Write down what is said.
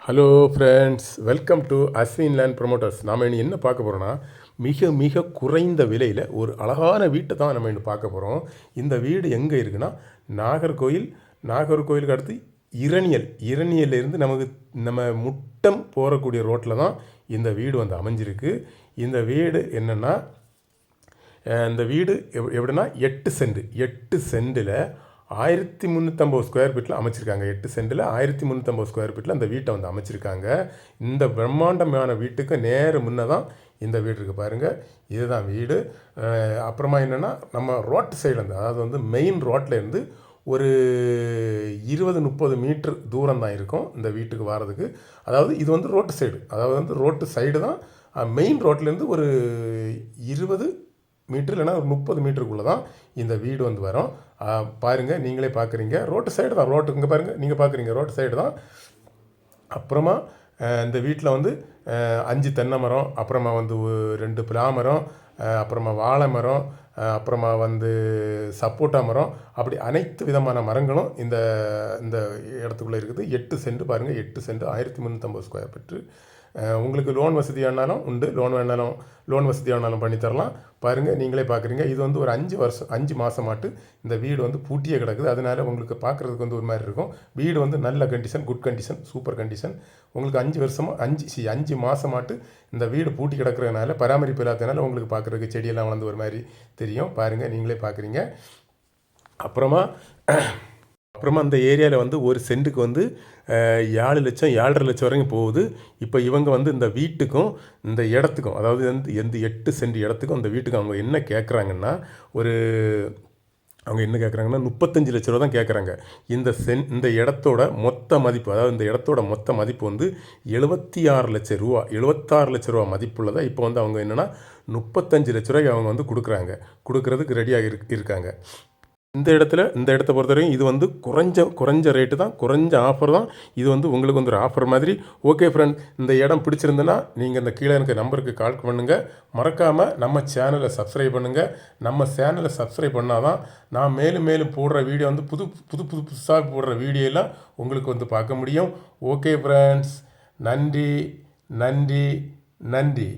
Hello friends, welcome to Ashwin land promoters. நாம் இனி என்ன பார்க்க போகிறோன்னா, மிக மிக குறைந்த விலையில் ஒரு அழகான வீட்டை தான் நம்ம இன்று பார்க்க போகிறோம். இந்த வீடு எங்கே இருக்குன்னா, நாகர்கோயிலுக்கு அடுத்து இரணியல்லேருந்து நம்ம முட்டம் போகக்கூடிய ரோட்டில் தான் இந்த வீடு வந்து அமைஞ்சிருக்கு. இந்த வீடு என்னென்னா, இந்த வீடு எப்படின்னா 8 சென்டில் 1350 ஸ்கொயர் ஃபீட்டில் அமைச்சிருக்காங்க. 8 சென்டில் 1350 ஸ்கொயர் ஃபீட்டில் அந்த வீட்டை வந்து அமைச்சிருக்காங்க. இந்த பிரம்மாண்டமான வீட்டுக்கு நேர முன்னே தான் இந்த வீடு இருக்குது பாருங்கள். இதுதான் வீடு. அப்புறமா என்னென்னா, நம்ம ரோட்டு சைட்லேருந்து, அதாவது வந்து மெயின் ரோட்லேருந்து ஒரு 20-30 மீட்டர் தூரம் தான் இருக்கும் இந்த வீட்டுக்கு வர்றதுக்கு. அதாவது இது வந்து ரோட்டு சைடு, அதாவது வந்து ரோட்டு சைடு தான். மெயின் ரோட்லேருந்து ஒரு 20 மீட்டர் இல்லைனா ஒரு 30 மீட்டருக்குள்ளே தான் இந்த வீடு வந்து வரும். பாருங்கள், நீங்களே பார்க்குறீங்க, ரோட்டு சைடு தான். ரோட்டுக்கு இங்கே பாருங்கள், நீங்கள் பார்க்குறீங்க, ரோட்டு சைடு தான். அப்புறமா இந்த வீட்டில் வந்து 5 தென்னை மரம், அப்புறமா வந்து 2 பிலா மரம், அப்புறமா வாழை மரம், அப்புறமா வந்து சப்போட்டா மரம், அப்படி அனைத்து விதமான மரங்களும் இந்த இந்த இடத்துக்குள்ளே இருக்குது. 8 சென்ட் பாருங்கள், 8 சென்ட் 1350 ஸ்கொயர் ஃபீட்டு. உங்களுக்கு லோன் வசதி வேணாலும் உண்டு, லோன் வசதி வேணாலும் பண்ணித்தரலாம். பாருங்கள், நீங்களே பார்க்குறீங்க. இது வந்து ஒரு 5 மாதமாட்டு இந்த வீடு வந்து பூட்டியே கிடக்குது. அதனால் உங்களுக்கு பார்க்குறதுக்கு வந்து ஒரு மாதிரி இருக்கும். வீடு வந்து நல்ல condition, good condition, super condition. உங்களுக்கு 5 மாதமாட்டு இந்த வீடு பூட்டி கிடக்கிறதுனால, பராமரிப்பு இல்லாததுனால உங்களுக்கு பார்க்குறதுக்கு செடியெல்லாம் வளர்ந்து ஒரு மாதிரி தெரியும். பாருங்கள், நீங்களே பார்க்குறீங்க. அப்புறமா அந்த ஏரியாவில் வந்து ஒரு சென்ட்டுக்கு வந்து 7 லட்சம் 7.5 லட்சம் வரைக்கும் போகுது. இப்போ இவங்க வந்து இந்த வீட்டுக்கும் இந்த இடத்துக்கும், அதாவது எந்த 8 சென்ட் இடத்துக்கும் அந்த வீட்டுக்கும் அவங்க என்ன கேட்குறாங்கன்னா, அவங்க என்ன கேட்குறாங்கன்னா 35 லட்ச ரூபா தான் கேட்குறாங்க. இந்த இடத்தோட மொத்த மதிப்பு, அதாவது இந்த இடத்தோட மொத்த மதிப்பு வந்து 76 லட்ச ரூபா, 76 லட்ச ரூபா மதிப்புள்ளதாக இப்போ வந்து அவங்க என்னென்னா 35 லட்ச ரூபாய்க்கு அவங்க வந்து கொடுக்குறதுக்கு ரெடியாக இருக்காங்க. இந்த இடத்த பொறுத்தவரைக்கும் இது வந்து குறைஞ்ச ரேட்டு தான், குறைஞ்ச ஆஃபர் தான். இது வந்து உங்களுக்கு வந்து ஒரு ஆஃபர் மாதிரி. ஓகே ஃப்ரெண்ட், இந்த இடம் பிடிச்சிருந்துன்னா நீங்கள் இந்த கீழே இருக்க நம்பருக்கு கால் பண்ணுங்கள். மறக்காமல் நம்ம சேனலை சப்ஸ்கிரைப் பண்ணுங்கள். நம்ம சேனலை சப்ஸ்கிரைப் பண்ணால் தான் நான் மேலும் போடுற வீடியோ வந்து புதுசாக போடுற வீடியோலாம் உங்களுக்கு வந்து பார்க்க முடியும். ஓகே ஃப்ரெண்ட்ஸ், நன்றி.